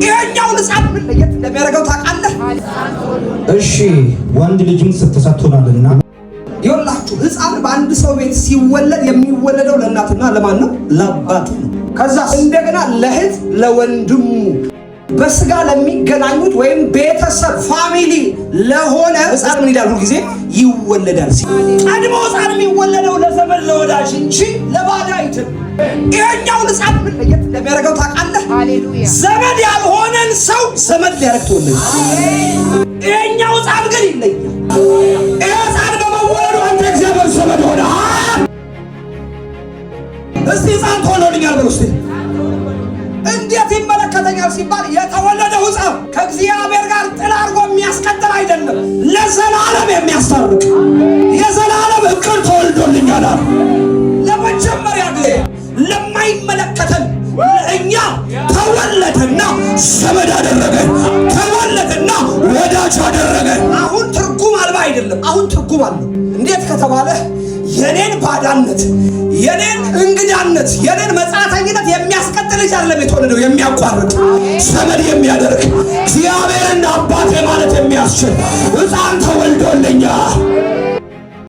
ይሄኛው ሕፃን ምን ለየት እንደሚያደርገው ታውቃለህ? እሺ ወንድ ልጅም ስትሰጥቶናልና ይኸውላችሁ ሕፃን በአንድ ሰው ቤት ሲወለድ የሚወለደው ለእናትና ለማን ነው? ለአባቱ ነው። ከዛ እንደገና ለእህት ለወንድሙ በስጋ ለሚገናኙት ወይም ቤተሰብ ፋሚሊ ለሆነ ሕፃን ምን ይላል? ሁልጊዜ ይወለዳል። ቀድሞ ሕፃን የሚወለደው ለዘመድ ለወዳጅ እንጂ ለባዳ አይደለም። ይሄኛው ሕፃን ምን ለየት እንደሚያደርገው ታውቃለህ? ዘመድ ያልሆነን ሰው ዘመድ ሊያደርግ ተወለደ። ይሄኛው ሕፃን ግን ይለያል። ይሄ ሕፃን በመወለዱ አንተ እግዚአብሔር ዘመድ ሆነ። እስቲ ሕፃን ተወልዶልኛል በሉ እስቲ። እንዴት ይመለከተኛል ሲባል የተወለደው ሕፃን ከእግዚአብሔር ጋር ጥል አድርጎ የሚያስቀጥል አይደለም፣ ለዘላለም የሚያስታርቅ የዘላለም እቅድ ተወልዶልኛል አለ። ለመጀመሪያ ጊዜ ለማይመለከተን እኛ ተወለደና ዘመድ አደረገን፣ ተወለደና ወዳጅ አደረገን። አሁን ትርጉም አልባ አይደለም፣ አሁን ትርጉም አለው። እንዴት ከተባለ የኔን ባዳነት፣ የኔን እንግዳነት፣ የኔን መጻተኝነት የሚያስቀጥል ልጅ አይደለም የተወለደው፣ የሚያቋርጥ ዘመድ የሚያደርግ እግዚአብሔርና አባቴ ማለት የሚያስችል ሕፃን